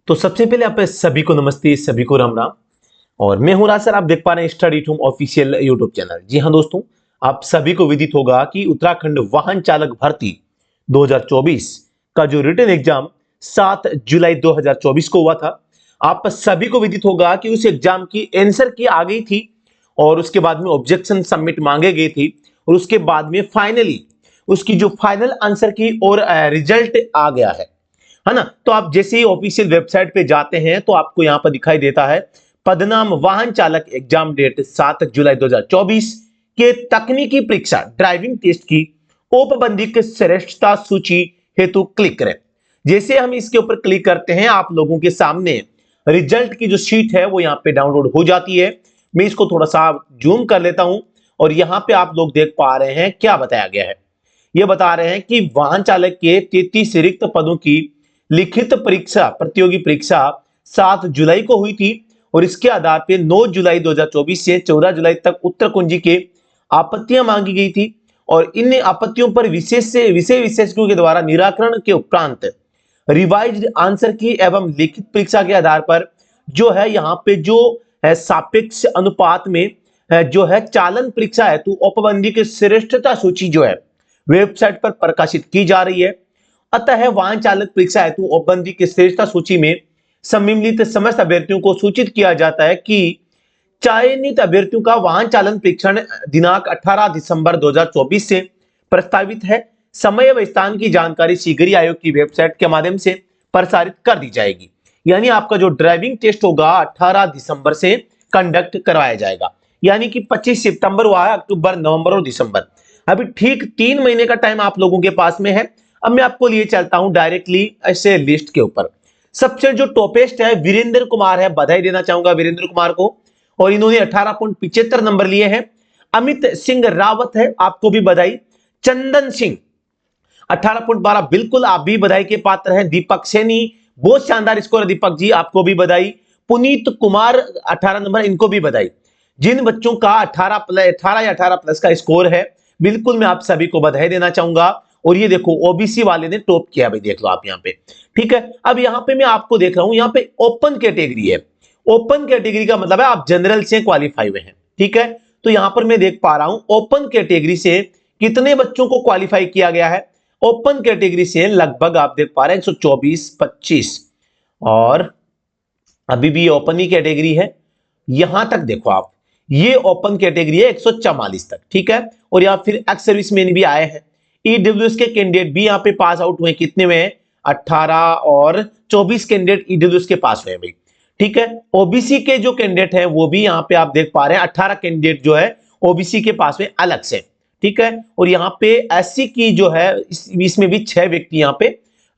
तो सबसे पहले आप सभी को नमस्ते, सभी को राम राम। और मैं हूं राज सर। आप देख पा रहे हैं study at home official YouTube channel. जी हां दोस्तों, आप सभी को विदित होगा कि उत्तराखंड वाहन चालक भर्ती 2024 का जो रिटन एग्जाम 7 जुलाई 2024 को हुआ था। आप सभी को विदित होगा कि उस एग्जाम की आंसर की आ गई थी और उसके बाद में ऑब्जेक्शन सबमिट मांगे गए थे और उसके बाद में फाइनली उसकी जो फाइनल आंसर की और रिजल्ट आ गया है ना। तो आप जैसे ही ऑफिशियल वेबसाइट पे जाते हैं तो आपको यहां पर दिखाई देता है पदनाम वाहन चालक एग्जाम डेट 7 जुलाई 2024 के तकनीकी परीक्षा ड्राइविंग टेस्ट की औपबंधिक श्रेष्ठता सूची हेतु क्लिक करें। जैसे हम इसके ऊपर क्लिक करते हैं आप लोगों के सामने रिजल्ट की जो शीट है वो यहाँ पे डाउनलोड हो जाती है। मैं इसको थोड़ा सा जूम कर लेता हूं और यहाँ पे आप लोग देख पा रहे हैं क्या बताया गया है। ये बता रहे हैं कि वाहन चालक के 33 रिक्त पदों की लिखित परीक्षा प्रतियोगी परीक्षा 7 जुलाई को हुई थी और इसके आधार पर 9 जुलाई 2024 से 14 जुलाई तक उत्तर कुंजी के आपत्तियां मांगी गई थी और इन आपत्तियों पर विषय विशेषज्ञों के द्वारा निराकरण के उपरांत रिवाइज्ड आंसर की एवं लिखित परीक्षा के आधार पर जो है यहाँ पे जो है सापेक्ष अनुपात में जो है चालन परीक्षा हेतु औपबंधिक श्रेष्ठता सूची जो है वेबसाइट पर प्रकाशित की जा रही है। अतः वाहन चालक परीक्षा हेतु औपबंधिक श्रेष्ठता सूची में सम्मिलित समस्त अभ्यर्थियों को सूचित किया जाता है कि चयनित अभ्यर्थियों का वाहन चालन परीक्षण दिनांक 18 दिसंबर 2024 से प्रस्तावित है। समय व स्थान की जानकारी शीघ्र आयोग की वेबसाइट के माध्यम से प्रसारित कर दी जाएगी। यानी आपका जो ड्राइविंग टेस्ट होगा 18 दिसंबर से कंडक्ट करवाया जाएगा। यानी कि 25 सितंबर हुआ है, अक्टूबर, नवंबर और दिसंबर। अभी ठीक 3 महीने का टाइम आप लोगों के पास में है। अब मैं आपको लिए चलता हूं डायरेक्टली ऐसे लिस्ट के ऊपर। सबसे जो टॉपेस्ट है वीरेंद्र कुमार है, बधाई देना चाहूंगा वीरेंद्र कुमार को, और इन्होंने 18.75 नंबर लिए हैं। अमित सिंह रावत है, आपको भी बधाई। चंदन सिंह 18.12, बिल्कुल आप भी बधाई के पात्र हैं। दीपक सैनी बहुत शानदार स्कोर है, दीपक जी आपको भी बधाई। पुनीत कुमार 18 नंबर, इनको भी बधाई। जिन बच्चों का 18 या 18 प्लस का स्कोर है बिल्कुल मैं आप सभी को बधाई देना चाहूंगा। और ये देखो ओबीसी वाले ने टॉप किया भाई, देख लो आप यहाँ पे। ठीक है, अब यहाँ पे मैं आपको देख रहा हूं, यहाँ पे ओपन कैटेगरी है। ओपन कैटेगरी का मतलब है आप जनरल से क्वालिफाई हुए हैं। ठीक है, तो यहां पर मैं देख पा रहा हूं ओपन कैटेगरी से कितने बच्चों को क्वालिफाई किया गया है। ओपन कैटेगरी से लगभग आप देख पा रहे हैं 124, 25, और अभी भी ओपन ही कैटेगरी है। यहां तक देखो आप, ये ओपन कैटेगरी है 144 तक। ठीक है, और यहां फिर एक्स सर्विसमैन भी आए हैं। ईडब्ल्यूएस के कैंडिडेट भी यहां पे पास आउट हुए, कितने में 18 और 24 कैंडिडेट ईडब्ल्यूएस के पास हुए भाई। ठीक है, ओबीसी के जो कैंडिडेट हैं वो भी यहां पे आप देख पा रहे हैं 18 कैंडिडेट जो है ओबीसी के पास में अलग से। ठीक है, और यहां पे एससी की जो है इसमें भी 6 व्यक्ति यहां पे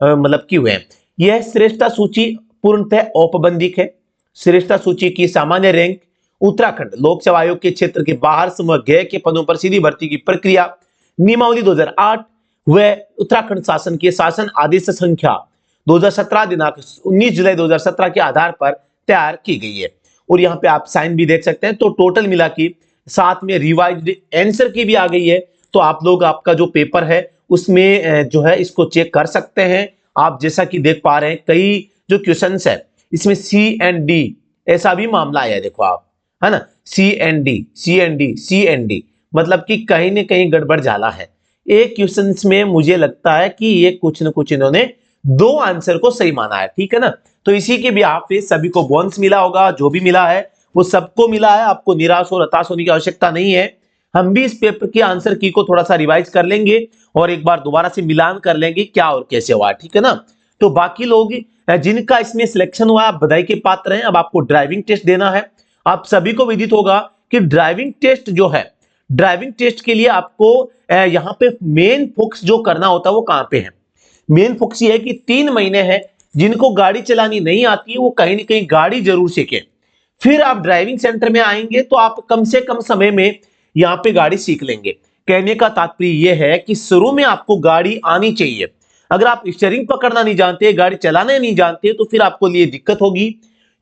मतलब किए हुए हैं। यह श्रेष्ठता सूची पूर्णतः औपबंधिक है। श्रेष्ठता सूची की सामान्य रैंक उत्तराखंड लोक सेवा आयोग के क्षेत्र के बाहर समूह ग के पदों पर सीधी भर्ती की प्रक्रिया नियमावली 2008 व उत्तराखंड शासन के शासन आदेश संख्या 2017 दिनांक 19 जुलाई 2017 के आधार पर तैयार की गई है। और यहाँ पे आप साइन भी देख सकते हैं। तो टोटल मिला की साथ में रिवाइज्ड आंसर की भी आ गई है। तो आप लोग आपका जो पेपर है उसमें जो है इसको चेक कर सकते हैं। आप जैसा कि देख पा रहे हैं कई जो क्वेश्चंस है इसमें सी एंड डी ऐसा भी मामला आया, देखो आप, है ना। सी एंड डी मतलब कि कहीं ना कहीं गड़बड़ झाला है। एक क्वेश्चंस में मुझे लगता है कि ये कुछ न कुछ इन्होंने 2 आंसर को सही माना है। ठीक है ना, तो इसी के बिहाफ पे सभी को बोनस मिला होगा। जो भी मिला है वो सबको मिला है, आपको निराश और हताश होने की आवश्यकता नहीं है। हम भी इस पेपर के आंसर की को थोड़ा सा रिवाइज कर लेंगे और एक बार दोबारा से मिलान कर लेंगे क्या और कैसे हुआ। ठीक है ना, तो बाकी लोग जिनका इसमें सिलेक्शन हुआ आप बधाई के पात्र हैं। अब आपको ड्राइविंग टेस्ट देना है। आप सभी को विदित होगा कि ड्राइविंग टेस्ट जो है, ड्राइविंग टेस्ट के लिए आपको यहां पे मेन फोकस जो करना होता है वो कहां पे है। मेन फोकस ये है कि 3 महीने हैं जिनको गाड़ी चलानी नहीं आती है वो कहीं ना कहीं गाड़ी जरूर सीखें। फिर आप ड्राइविंग सेंटर में आएंगे तो आप कम से कम समय में यहाँ पे गाड़ी सीख लेंगे। कहने का तात्पर्य यह है कि शुरू में आपको गाड़ी आनी चाहिए। अगर आप स्टीयरिंग पकड़ना नहीं जानते, गाड़ी चलाना नहीं जानते, तो फिर आपको लिए दिक्कत होगी।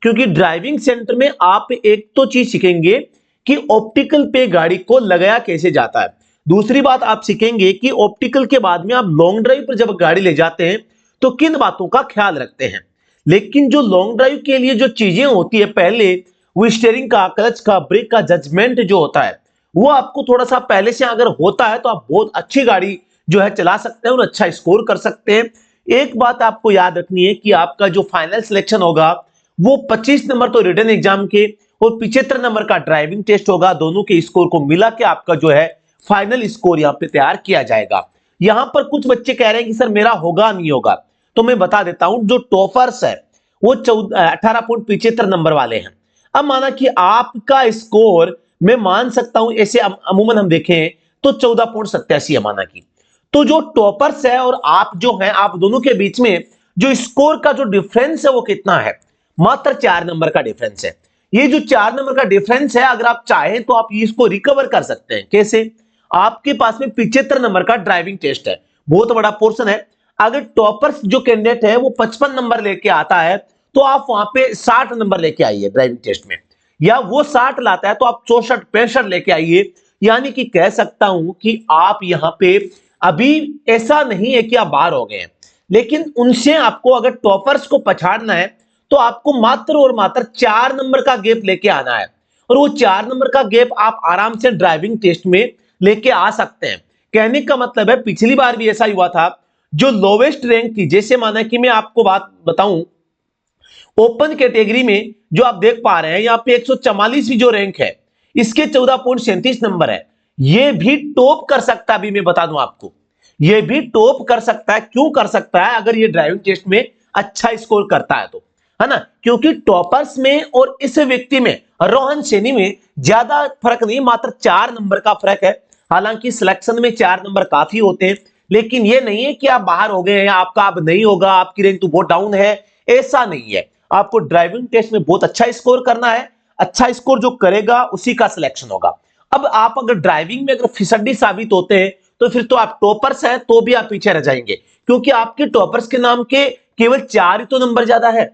क्योंकि ड्राइविंग सेंटर में आप एक तो चीज सीखेंगे कि ऑप्टिकल पे गाड़ी को लगाया कैसे जाता है। दूसरी बात आप सीखेंगे कि ऑप्टिकल के बाद में आप लॉन्ग ड्राइव पर जब गाड़ी ले जाते हैं तो किन बातों का ख्याल रखते हैं। लेकिन जो लॉन्ग ड्राइव के लिए जो चीजें होती है, पहले वो स्टीयरिंग का, क्लच का, ब्रेक का जजमेंट जो होता है, वो आपको थोड़ा सा पहले से अगर होता है तो आप बहुत अच्छी गाड़ी जो है चला सकते हैं और अच्छा स्कोर कर सकते हैं। एक बात आपको याद रखनी है कि आपका जो फाइनल सिलेक्शन होगा वो 25 नंबर तो रिटन एग्जाम के और 75 नंबर का ड्राइविंग टेस्ट होगा। दोनों के स्कोर को मिला के आपका जो है फाइनल स्कोर यहाँ पे तैयार किया जाएगा। यहां पर कुछ बच्चे कह रहे हैं कि सर मेरा होगा नहीं होगा, तो मैं बता देता हूं, जो टॉपर्स है वो 18.75 नंबर वाले हैं। अब माना कि आपका स्कोर मैं मान सकता हूं, ऐसे अमूमन हम देखें तो 14.87 है माना कि, तो जो टॉपर्स है और आप जो हैं, आप दोनों के बीच में जो स्कोर का जो डिफरेंस है वो कितना है, मात्र 4 नंबर का डिफरेंस है। ये जो 4 नंबर का डिफरेंस है, अगर आप चाहें तो आप इसको रिकवर कर सकते हैं। कैसे? आपके पास में 75 नंबर का ड्राइविंग टेस्ट है, बहुत बड़ा पोर्शन है। अगर टॉपर्स जो कैंडिडेट है वो 55 नंबर लेके आता है तो आप वहां पे 60 नंबर लेके आइए ड्राइविंग टेस्ट में, या वो 60 लाता है तो आप 64-65 लेके आइए। यानी कि कह सकता हूं कि आप यहां पे अभी ऐसा नहीं है कि आप बाहर हो गए हैं, लेकिन उनसे आपको अगर टॉपर्स को पछाड़ना है तो आपको मात्र और मात्र 4 नंबर का गैप लेके आना है, और वो 4 नंबर का गैप आप आराम से ड्राइविंग टेस्ट में लेके आ सकते हैं। कहने का मतलब है पिछली बार भी ऐसा हुआ था, जो लोवेस्ट रैंक थी, जैसे माना कि मैं आपको बात बताऊं, ओपन कैटेगरी में जो आप देख पा रहे हैं यहाँ पे 144वीं जो रैंक है, इसके 14.37 नंबर है। ये भी टॉप कर सकता है, अभी मैं बता दूं आपको, ये भी टॉप कर सकता है। क्यों कर सकता है? अगर ये ड्राइविंग टेस्ट में अच्छा स्कोर करता है तो, है ना, क्योंकि टॉपर्स में और इस व्यक्ति में, रोहन सैनी में ज्यादा फर्क नहीं, मात्र 4 नंबर का फर्क है। हालांकि सिलेक्शन में 4 नंबर काफी होते हैं, लेकिन ये नहीं है कि आप बाहर हो गए हैं, आपका अब नहीं होगा, आपकी रैंक तो बहुत डाउन है, ऐसा नहीं है। आपको ड्राइविंग टेस्ट में बहुत अच्छा स्कोर करना है, अच्छा स्कोर जो करेगा उसी का सिलेक्शन होगा। अब आप अगर ड्राइविंग में अगर फिसड्डी साबित होते हैं तो फिर तो आप टॉपर्स हैं तो भी आप पीछे रह जाएंगे, क्योंकि आपके टॉपर्स के नाम के केवल 4 ही तो नंबर ज्यादा है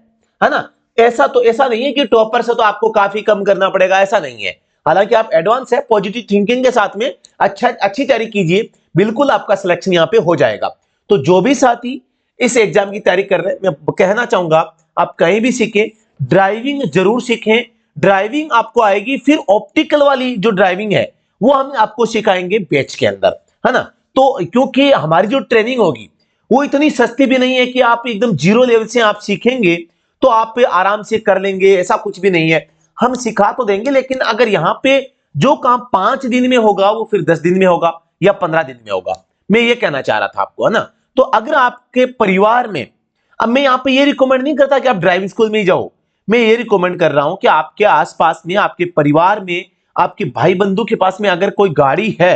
ना। ऐसा नहीं है कि टॉपर्स है तो आपको काफी कम करना पड़ेगा, ऐसा नहीं है। हालांकि आप एडवांस है, पॉजिटिव थिंकिंग के साथ में अच्छी तैयारी कीजिए, बिल्कुल आपका सिलेक्शन यहाँ पे हो जाएगा। तो जो भी साथी इस एग्जाम की तैयारी कर रहे हैं, मैं कहना चाहूंगा आप कहीं भी सीखें, ड्राइविंग जरूर सीखें। ड्राइविंग आपको आएगी, फिर ऑप्टिकल वाली जो ड्राइविंग है वो हम आपको सिखाएंगे बैच के अंदर, है ना। तो क्योंकि हमारी जो ट्रेनिंग होगी वो इतनी सस्ती भी नहीं है कि आप एकदम जीरो लेवल से आप सीखेंगे तो आप आराम से कर लेंगे, ऐसा कुछ भी नहीं है। हम सिखा तो देंगे, लेकिन अगर यहाँ पे जो काम 5 दिन में होगा वो फिर 10 दिन में होगा या 15 दिन में होगा। मैं ये कहना चाह रहा था आपको, है ना। तो अगर आपके परिवार में, अब मैं यहाँ पे ये रिकमेंड नहीं करता कि आप ड्राइविंग स्कूल में ही जाओ, मैं ये रिकमेंड कर रहा हूं कि आपके आसपास में, आपके परिवार में, आपके भाई बंधु के पास में अगर कोई गाड़ी है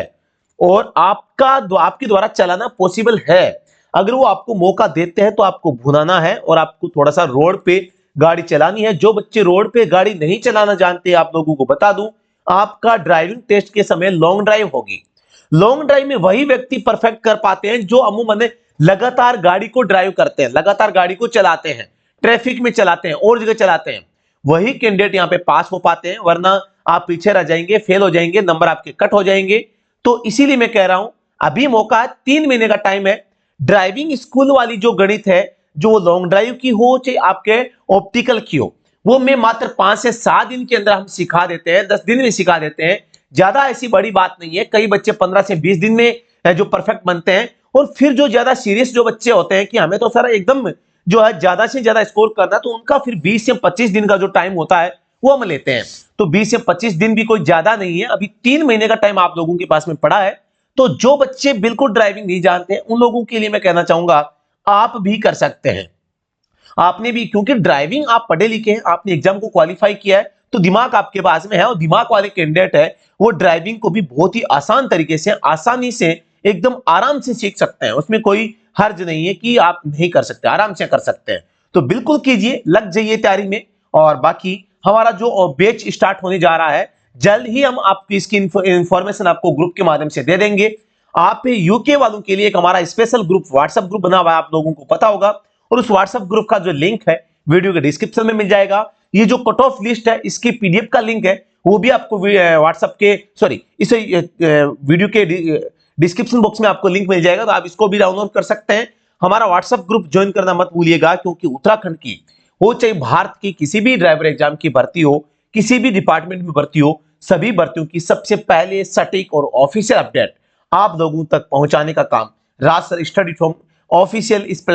और आपके द्वारा चलाना पॉसिबल है, अगर वो आपको मौका देते हैं तो आपको भुनाना है और आपको थोड़ा सा रोड पे गाड़ी चलानी है। जो बच्चे रोड पे गाड़ी नहीं चलाना जानते, आप लोगों को बता दूं, आपका ड्राइविंग टेस्ट के समय लॉन्ग ड्राइव होगी। लॉन्ग ड्राइव में वही व्यक्ति परफेक्ट कर पाते हैं जो अमूमन लगातार गाड़ी को ड्राइव करते हैं, लगातार गाड़ी को चलाते हैं, ट्रैफिक में चलाते हैं और जगह चलाते हैं, वही कैंडिडेट यहाँ पे पास हो पाते हैं। वरना आप पीछे रह जाएंगे, फेल हो जाएंगे, नंबर आपके कट हो जाएंगे। तो इसीलिए मैं कह रहा हूं, अभी मौका है, 3 महीने का टाइम है। ड्राइविंग स्कूल वाली जो गणित है, जो वो लॉन्ग ड्राइव की हो चाहे आपके ऑप्टिकल की हो, वो मैं मात्र 5 से 7 दिन के अंदर हम सिखा देते हैं, 10 दिन में सिखा देते हैं। ज्यादा ऐसी बड़ी बात नहीं है। कई बच्चे 15 से 20 दिन में जो परफेक्ट बनते हैं, और फिर जो ज्यादा सीरियस जो बच्चे होते हैं कि हमें तो सर एकदम जो है ज्यादा से ज्यादा स्कोर करना, तो उनका फिर 20 से 25 दिन का जो टाइम होता है वो हम लेते हैं। तो 20 से 25 दिन भी कोई ज्यादा नहीं है, अभी 3 महीने का टाइम आप लोगों के पास में पड़ा है। तो जो बच्चे बिल्कुल ड्राइविंग नहीं जानते हैं, उन लोगों के लिए मैं कहना चाहूंगा आप भी कर सकते हैं। आपने भी, क्योंकि ड्राइविंग आप पढ़े लिखे हैं, आपने एग्जाम को क्वालिफाई किया है, तो दिमाग आपके पास में है, और दिमाग वाले कैंडिडेट है वो ड्राइविंग को भी बहुत ही आसान तरीके से, आसानी से, एकदम आराम से सीख सकते हैं। उसमें कोई हर्ज नहीं है कि आप नहीं कर सकते, आराम से कर सकते हैं। तो बिल्कुल कीजिए, लग जाइए तैयारी में। और बाकी हमारा जो बैच स्टार्ट होने जा रहा है, जल्द ही हम आपकी इसकी इंफॉर्मेशन आपको ग्रुप के माध्यम से दे देंगे। आप यूके वालों के लिए एक हमारा स्पेशल ग्रुप, व्हाट्सएप ग्रुप बना हुआ है, आप लोगों को पता होगा, और उस व्हाट्सएप ग्रुप का जो लिंक है वीडियो के डिस्क्रिप्शन में मिल जाएगा। ये जो कट ऑफ लिस्ट है, इसकी पीडीएफ का लिंक है, वो भी आपको व्हाट्सएप के, सॉरी, इस वीडियो के डिस्क्रिप्शन बॉक्स में आपको लिंक मिल जाएगा, तो आप इसको भी डाउनलोड कर सकते हैं। हमारा व्हाट्सएप ग्रुप ज्वाइन करना मत भूलिएगा, क्योंकि उत्तराखंड की हो चाहे भारत की किसी भी ड्राइवर एग्जाम की भर्ती हो, किसी भी डिपार्टमेंट में भर्ती हो, सभी भर्तियों की सबसे पहले सटीक और ऑफिशियल अपडेट आप लोगों तक पहुंचाने का काम राज सर स्टडी फ्रॉम ऑफिशियल इस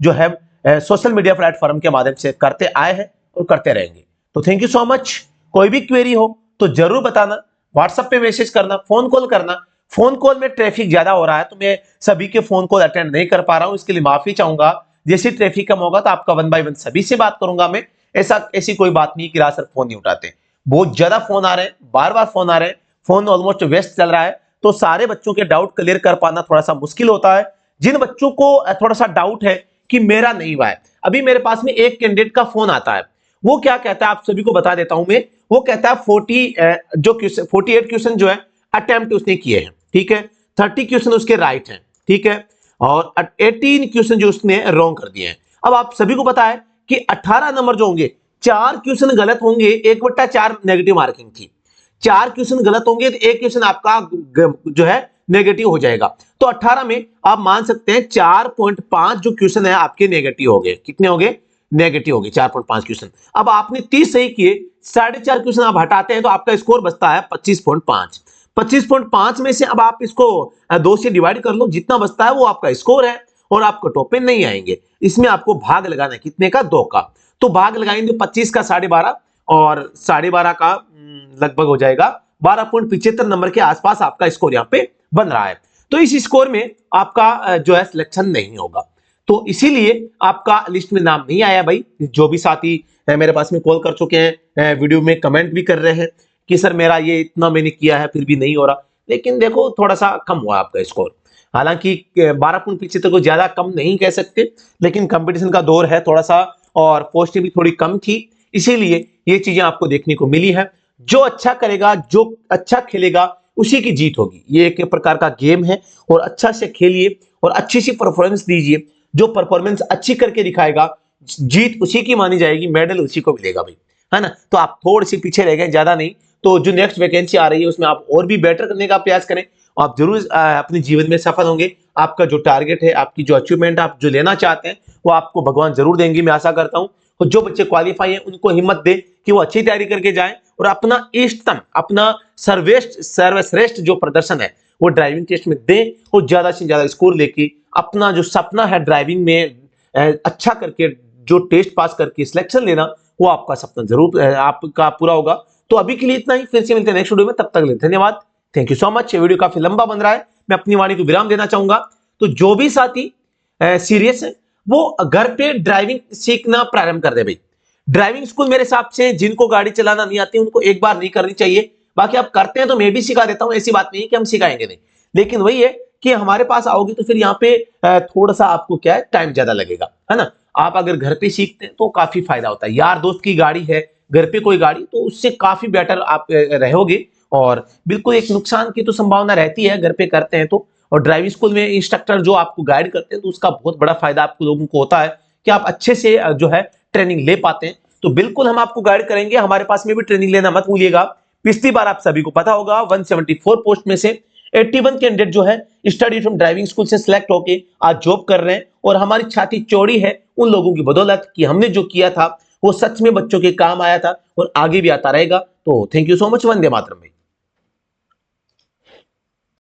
जो है सोशल मीडिया प्लेटफॉर्म के माध्यम से करते आए हैं और करते रहेंगे। तो थैंक यू सो मच। कोई भी क्वेरी हो तो जरूर बताना, व्हाट्सएप पे मैसेज करना, फोन कॉल करना। फोन कॉल में ट्रैफिक ज्यादा हो रहा है तो मैं सभी के फोन कॉल अटेंड नहीं कर पा रहा हूं, इसके लिए माफी चाहूंगा। जैसे ट्रैफिक कम होगा तो आपका 1 बाय 1 सभी से बात करूंगा मैं। ऐसी कोई बात नहीं कि राज सर फोन नहीं उठाते, बहुत ज्यादा फोन आ रहे हैं, बार बार फोन आ रहे हैं, फोन ऑलमोस्ट व्यस्त चल रहा है, तो सारे बच्चों के डाउट क्लियर कर पाना थोड़ा सा मुश्किल होता है। जिन बच्चों को थोड़ा सा डाउट है कि मेरा नहीं हुआ है, अभी मेरे पास में एक कैंडिडेट का फोन आता है, वो क्या कहता है आप सभी को बता देता हूं मैं। वो कहता है 48 क्वेश्चन जो है अटेम्प्ट उसने किए हैं, ठीक है, 30 क्वेश्चन उसके राइट हैं, ठीक है, और 18 क्वेश्चन जो उसने रॉन्ग कर दिए हैं। अब आप सभी को पता है कि 18 नंबर जो होंगे, 4 क्वेश्चन गलत होंगे, 1/4 नेगेटिव मार्किंग थी, 4 क्वेश्चन गलत होंगे तो एक क्वेश्चन आपका जो है नेगेटिव हो जाएगा। तो 18 में आप मान सकते हैं 4.5 जो क्वेश्चन है आपके नेगेटिव हो गए। कितने हो गए? नेगेटिव हो गए 4.5 क्वेश्चन। अब आपने 30 सही किए, 4.5 क्वेश्चन आप हटाते हैं तो आपका स्कोर बचता है 25.5। 25.5 में से अब आप इसको 2 से डिवाइड कर लो, जितना बचता है वो आपका स्कोर है और आपको टॉप पे नहीं आएंगे। इसमें आपको भाग लगाना है, कितने का? 2 का। तो भाग लगाएंगे 25 का 12.5 और 12.5 का लगभग हो जाएगा 12.75 नंबर के आसपास आपका स्कोर यहाँ पे बन रहा है। तो इस स्कोर में आपका जो है सिलेक्शन नहीं होगा, तो इसीलिए आपका लिस्ट में नाम नहीं आया भाई। जो भी साथी मेरे पास में कॉल कर चुके हैं, वीडियो में कमेंट भी कर रहे हैं कि सर मेरा ये इतना मैंने किया है फिर भी नहीं हो रहा, लेकिन देखो थोड़ा सा कम हुआ आपका स्कोर। हालांकि 12.75 को ज्यादा कम नहीं कह सकते, लेकिन कंपटीशन का दौर है थोड़ा सा और पोस्टें भी थोड़ी कम थी, इसीलिए ये चीजें आपको देखने को मिली है। जो अच्छा करेगा, जो अच्छा खेलेगा उसी की जीत होगी। ये एक प्रकार का गेम है और अच्छा से खेलिए और अच्छी सी परफॉर्मेंस दीजिए। जो परफॉर्मेंस अच्छी करके दिखाएगा जीत उसी की मानी जाएगी, मेडल उसी को मिलेगा भाई, है ना। तो आप थोड़ी सी पीछे रह गए, ज्यादा नहीं। तो जो नेक्स्ट वैकेंसी आ रही है उसमें आप और भी बेटर करने का प्रयास करें, आप जरूर अपने जीवन में सफल होंगे। आपका जो टारगेट है, आपकी जो अचीवमेंट आप जो लेना चाहते हैं वो आपको भगवान जरूर देंगे, मैं आशा करता हूं। और जो बच्चे क्वालिफाई हैं उनको हिम्मत दे कि वो अच्छी तैयारी करके जाएं और अपना इष्टतम, अपना सर्वश्रेष्ठ जो प्रदर्शन है वो ड्राइविंग टेस्ट में दें और ज्यादा से ज्यादा स्कोर लेके अपना जो सपना है ड्राइविंग में अच्छा करके जो टेस्ट पास करके सिलेक्शन लेना, वो आपका सपना जरूर आपका पूरा होगा। तो अभी के लिए इतना ही, फिर से मिलते हैं नेक्स्ट वीडियो में, तब तक के लिए धन्यवाद। Thank you so much. ये वीडियो काफी लंबा बन रहा है, मैं अपनी वाणी को विराम देना चाहूंगा। तो जो भी साथी सीरियस है वो घर पे ड्राइविंग सीखना प्रारंभ कर दे भाई। ड्राइविंग स्कूल मेरे हिसाब से जिनको गाड़ी चलाना नहीं आती उनको एक बार नहीं करनी चाहिए, बाकी आप करते हैं तो मैं भी सिखा देता हूं, ऐसी बात नहीं है कि हम सिखाएंगे नहीं, लेकिन वही है कि हमारे पास आओगे तो फिर यहाँ पे थोड़ा सा आपको क्या है, टाइम ज्यादा लगेगा, है ना। आप अगर घर पे सीखते हैं तो काफी फायदा होता है। यार दोस्त की गाड़ी है, घर पे कोई गाड़ी, तो उससे काफी बेटर आप रहोगे। और बिल्कुल एक नुकसान की तो संभावना रहती है घर पे करते हैं तो, और ड्राइविंग स्कूल में इंस्ट्रक्टर जो आपको गाइड करते हैं तो उसका बहुत बड़ा फायदा आपको लोगों को होता है कि आप अच्छे से जो है ट्रेनिंग ले पाते हैं। तो बिल्कुल हम आपको गाइड करेंगे, हमारे पास में भी ट्रेनिंग लेना मत भूलिएगा। पिछली बार आप सभी को पता होगा 174 पोस्ट में से 81 कैंडिडेट जो है स्टडी फ्रॉम ड्राइविंग स्कूल से सिलेक्ट होके आज जॉब कर रहे हैं, और हमारी छाती चौड़ी है उन लोगों की बदौलत कि हमने जो किया था वो सच में बच्चों के काम आया था और आगे भी आता रहेगा। तो thank you so much. Vande Mataram भाई।